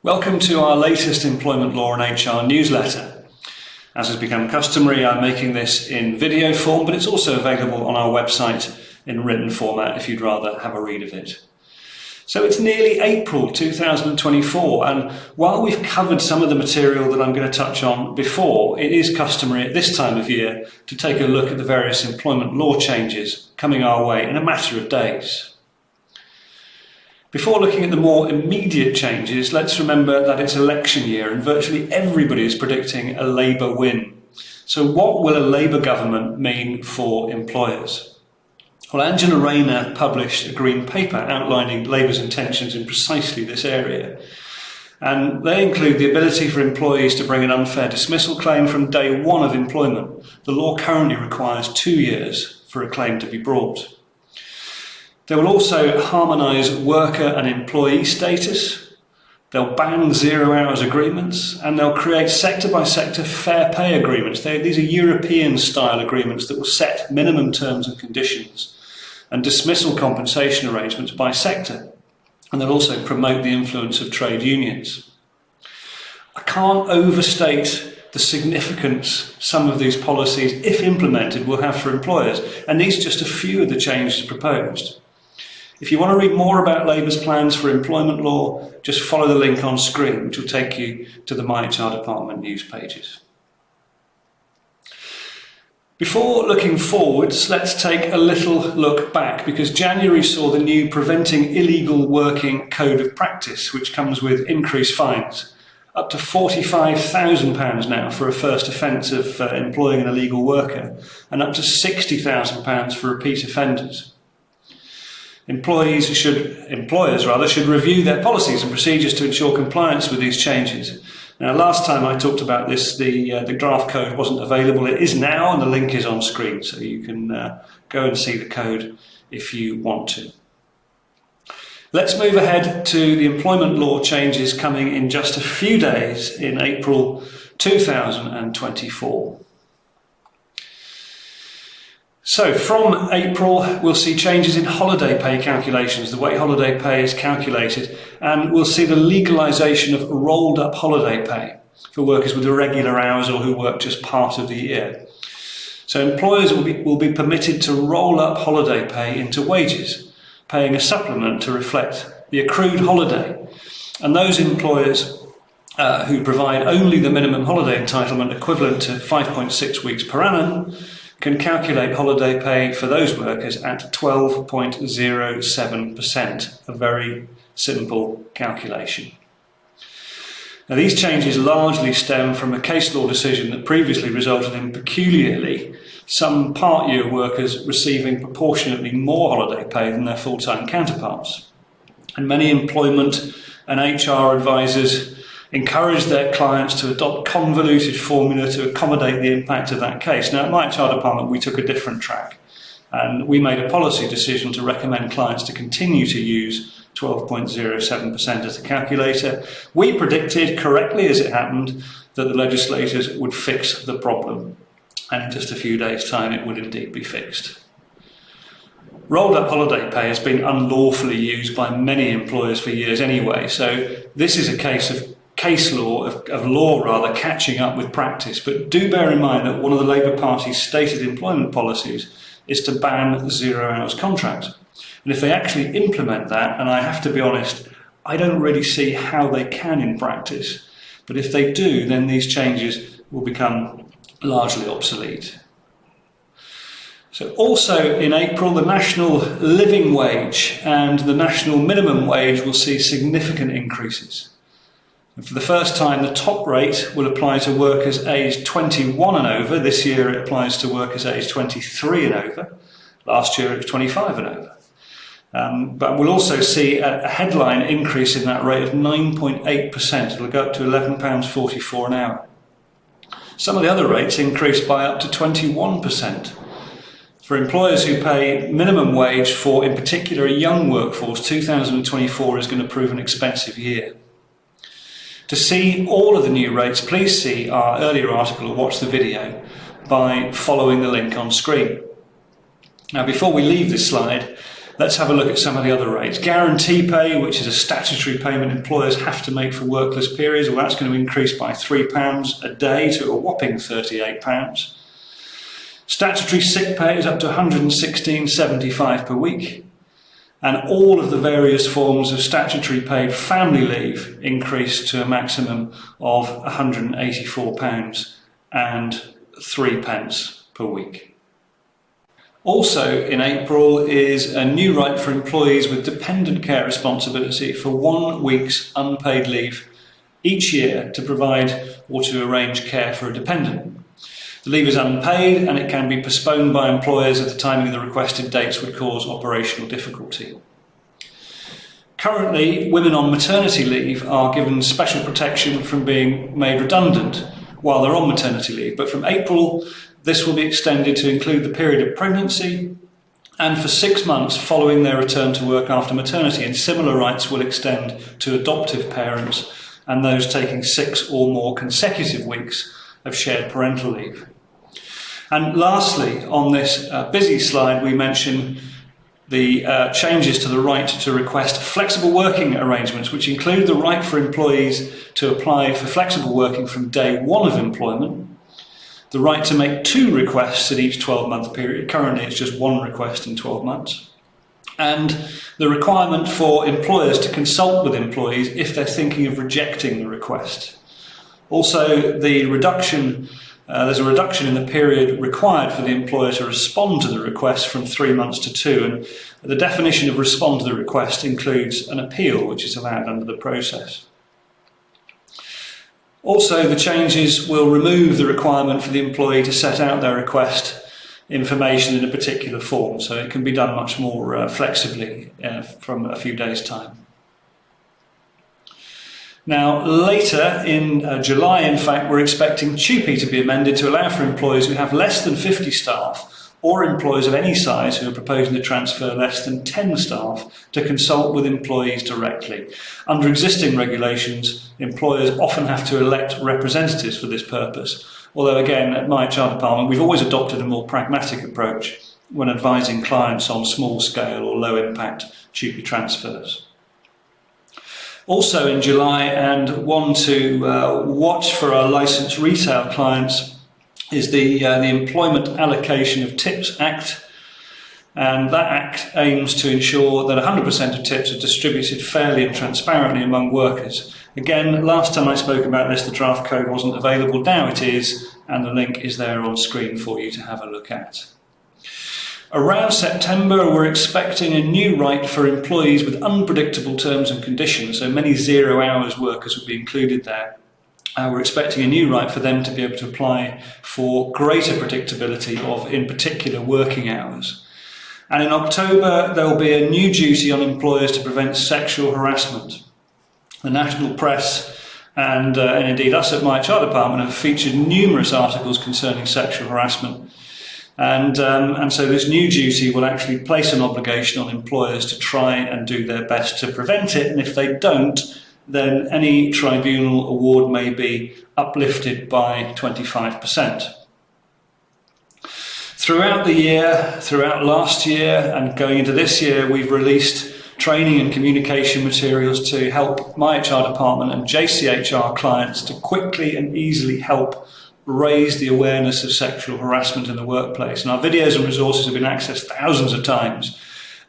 Welcome to our latest employment law and HR newsletter. As has become customary, I'm making this in video form, but it's also available on our website in written format if you'd rather have a read of it. So it's nearly April 2024, and while we've covered some of the material that I'm going to touch on before, it is customary at this time of year to take a look at the various employment law changes coming our way in a matter of days. Before looking at the more immediate changes, let's remember that it's election year and virtually everybody is predicting a Labour win. So what will a Labour government mean for employers? Well, Angela Rayner published a green paper outlining Labour's intentions in precisely this area. And they include the ability for employees to bring an unfair dismissal claim from day one of employment. The law currently requires 2 years for a claim to be brought. They will also harmonise worker and employee status, they'll ban zero-hours agreements, and they'll create sector-by-sector fair pay agreements. These are European-style agreements that will set minimum terms and conditions and dismissal compensation arrangements by sector, and they'll also promote the influence of trade unions. I can't overstate the significance some of these policies, if implemented, will have for employers, and these are just a few of the changes proposed. If you want to read more about Labour's plans for employment law, just follow the link on screen, which will take you to the myHR department news pages. Before looking forwards, let's take a little look back, because January saw the new Preventing Illegal Working Code of Practice, which comes with increased fines, up to £45,000 now for a first offence of employing an illegal worker, and up to £60,000 for repeat offenders. Employers should review their policies and procedures to ensure compliance with these changes. Now, last time I talked about this, the draft code wasn't available. It is now, and the link is on screen, so you can go and see the code if you want to. Let's move ahead to the employment law changes coming in just a few days in April 2024. So from April, we'll see changes in holiday pay calculations, the way holiday pay is calculated, and we'll see the legalisation of rolled up holiday pay for workers with irregular hours or who work just part of the year. So employers will be permitted to roll up holiday pay into wages, paying a supplement to reflect the accrued holiday. And those employers who provide only the minimum holiday entitlement equivalent to 5.6 weeks per annum can calculate holiday pay for those workers at 12.07%, a very simple calculation. Now, these changes largely stem from a case law decision that previously resulted in peculiarly some part-year workers receiving proportionately more holiday pay than their full-time counterparts. And many employment and HR advisors encourage their clients to adopt convoluted formula to accommodate the impact of that case. Now, at myHR department, we took a different track, and we made a policy decision to recommend clients to continue to use 12.07% as a calculator. We predicted, correctly as it happened, that the legislators would fix the problem, and in just a few days' time it would indeed be fixed. Rolled up holiday pay has been unlawfully used by many employers for years anyway, so this is a case law catching up with practice. But do bear in mind that one of the Labour Party's stated employment policies is to ban zero-hours contracts. And if they actually implement that, and I have to be honest, I don't really see how they can in practice, but if they do, then these changes will become largely obsolete. So also in April, the national living wage and the national minimum wage will see significant increases. And for the first time, the top rate will apply to workers aged 21 and over. This year it applies to workers aged 23 and over. Last year it was 25 and over. But we'll also see a headline increase in that rate of 9.8%. It'll go up to £11.44 an hour. Some of the other rates increased by up to 21%. For employers who pay minimum wage for, in particular, a young workforce, 2024 is going to prove an expensive year. To see all of the new rates, please see our earlier article or watch the video by following the link on screen. Now, before we leave this slide, Let's have a look at some of the other rates. Guarantee pay, which is a statutory payment employers have to make for workless periods, well, that's going to increase by £3 a day to a whopping £38. Statutory sick pay is up to £116.75 per week. And all of the various forms of statutory paid family leave increased to a maximum of £184.03 per week. Also in April is a new right for employees with dependent care responsibility for 1 week's unpaid leave each year to provide or to arrange care for a dependent. The leave is unpaid and it can be postponed by employers if the timing of the requested dates would cause operational difficulty. Currently, women on maternity leave are given special protection from being made redundant while they're on maternity leave, but from April this will be extended to include the period of pregnancy and for 6 months following their return to work after maternity, and similar rights will extend to adoptive parents and those taking 6 or more consecutive weeks of shared parental leave. And lastly, on this busy slide, we mention the changes to the right to request flexible working arrangements, which include the right for employees to apply for flexible working from day 1 of employment, the right to make 2 requests in each 12-month period. Currently it's just 1 request in 12 months. And the requirement for employers to consult with employees if they're thinking of rejecting the request. Also, there's a reduction in the period required for the employer to respond to the request from 3 months to 2, and the definition of respond to the request includes an appeal, which is allowed under the process. Also, the changes will remove the requirement for the employee to set out their request information in a particular form, so it can be done much more flexibly from a few days' time. Now, later in July, in fact, we're expecting TUPE to be amended to allow for employers who have less than 50 staff or employers of any size who are proposing to transfer less than 10 staff to consult with employees directly. Under existing regulations, employers often have to elect representatives for this purpose, although again, at myHR department, we've always adopted a more pragmatic approach when advising clients on small-scale or low-impact TUPE transfers. Also in July, and one to watch for our licensed retail clients, is the Employment Allocation of Tips Act, and that act aims to ensure that 100% of tips are distributed fairly and transparently among workers. Again, last time I spoke about this, the draft code wasn't available. Now it is, and the link is there on screen for you to have a look at. Around September, we're expecting a new right for employees with unpredictable terms and conditions, so many 0 hours workers will be included there. We're expecting a new right for them to be able to apply for greater predictability of, in particular, working hours. And in October, there will be a new duty on employers to prevent sexual harassment. The national press and indeed us at myHR department have featured numerous articles concerning sexual harassment. And so this new duty will actually place an obligation on employers to try and do their best to prevent it, and if they don't, then any tribunal award may be uplifted by 25%. Throughout the year, throughout last year and going into this year, we've released training and communication materials to help myHR department and JCHR clients to quickly and easily help raise the awareness of sexual harassment in the workplace. And our videos and resources have been accessed thousands of times,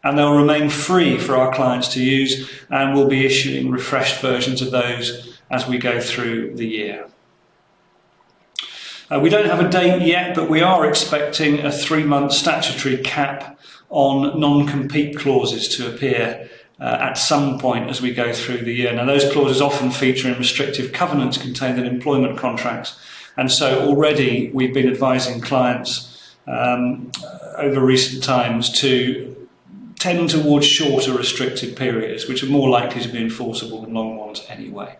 and they'll remain free for our clients to use, and we'll be issuing refreshed versions of those as we go through the year. We don't have a date yet, but we are expecting a 3-month statutory cap on non-compete clauses to appear at some point as we go through the year. Now, those clauses often feature in restrictive covenants contained in employment contracts, and so already we've been advising clients over recent times to tend towards shorter restricted periods, which are more likely to be enforceable than long ones anyway.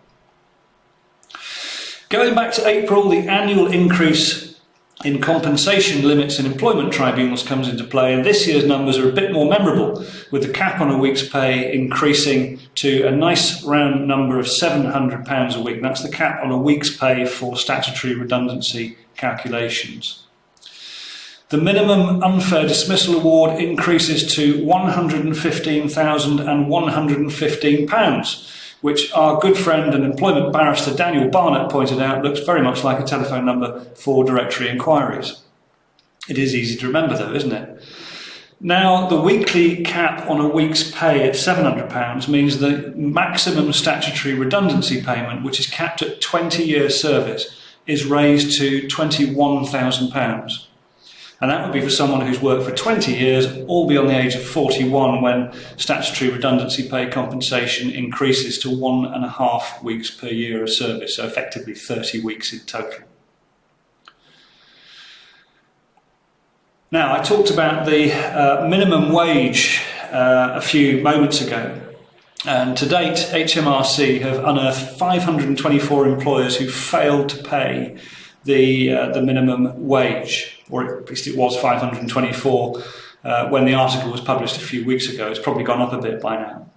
Going back to April, the annual increase in compensation limits in employment tribunals comes into play, and this year's numbers are a bit more memorable, with the cap on a week's pay increasing to a nice round number of £700 a week. That's the cap on a week's pay for statutory redundancy calculations. The minimum unfair dismissal award increases to £115,115, which our good friend and employment barrister Daniel Barnett pointed out looks very much like a telephone number for directory inquiries. It is easy to remember though, isn't it? Now, the weekly cap on a week's pay at £700 means the maximum statutory redundancy payment, which is capped at 20 years service, is raised to £21,000. And that would be for someone who's worked for 20 years, all beyond the age of 41, when statutory redundancy pay compensation increases to 1.5 weeks per year of service, so effectively 30 weeks in total. Now, I talked about the minimum wage a few moments ago, and to date HMRC have unearthed 524 employers who failed to pay the minimum wage, or at least it was 524 when the article was published a few weeks ago. It's probably gone up a bit by now.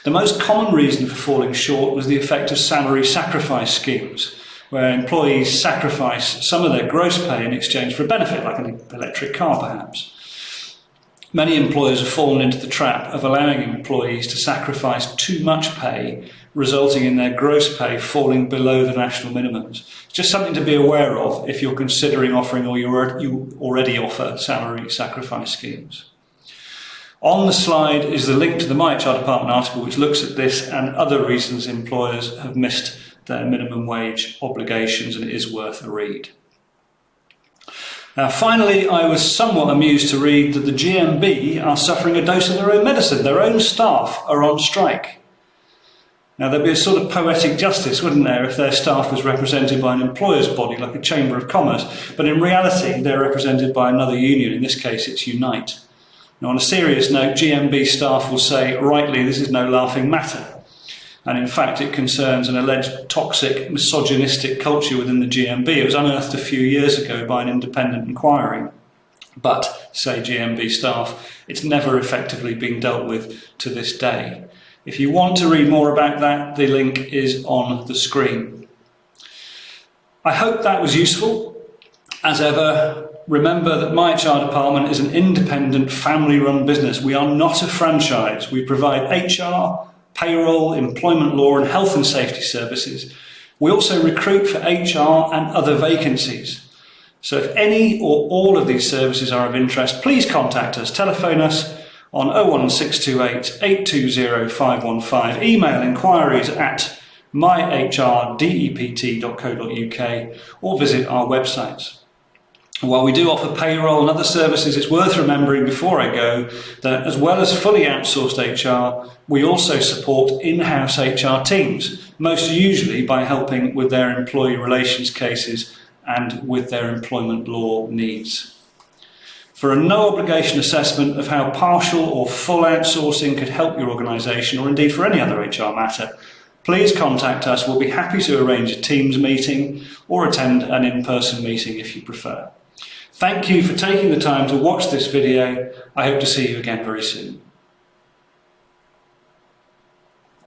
The most common reason for falling short was the effect of salary sacrifice schemes, where employees sacrifice some of their gross pay in exchange for a benefit, like an electric car perhaps. Many employers have fallen into the trap of allowing employees to sacrifice too much pay, resulting in their gross pay falling below the national minimums. It's just something to be aware of if you're considering offering or you already offer salary sacrifice schemes. On the slide is the link to the myHR department article, which looks at this and other reasons employers have missed their minimum wage obligations, and it is worth a read. Now, finally, I was somewhat amused to read that the GMB are suffering a dose of their own medicine. Their own staff are on strike. Now, there'd be a sort of poetic justice, wouldn't there, if their staff was represented by an employer's body, like a Chamber of Commerce, but in reality, they're represented by another union. In this case, it's Unite. Now, on a serious note, GMB staff will say, rightly, this is no laughing matter. And in fact, it concerns an alleged toxic, misogynistic culture within the GMB. It was unearthed a few years ago by an independent inquiry. But, say GMB staff, it's never effectively been dealt with to this day. If you want to read more about that, the link is on the screen. I hope that was useful. As ever, remember that myHR department is an independent, family-run business. We are not a franchise. We provide HR, payroll, employment law and health and safety services. We also recruit for HR and other vacancies. So if any or all of these services are of interest, please contact us. Telephone us on 01628 820 515. Email inquiries at myHRdept.co.uk or visit our websites. While we do offer payroll and other services, it's worth remembering before I go that as well as fully outsourced HR, we also support in-house HR teams, most usually by helping with their employee relations cases and with their employment law needs. For a no obligation assessment of how partial or full outsourcing could help your organisation, or indeed for any other HR matter, please contact us. We'll be happy to arrange a Teams meeting or attend an in-person meeting if you prefer. Thank you for taking the time to watch this video. I hope to see you again very soon.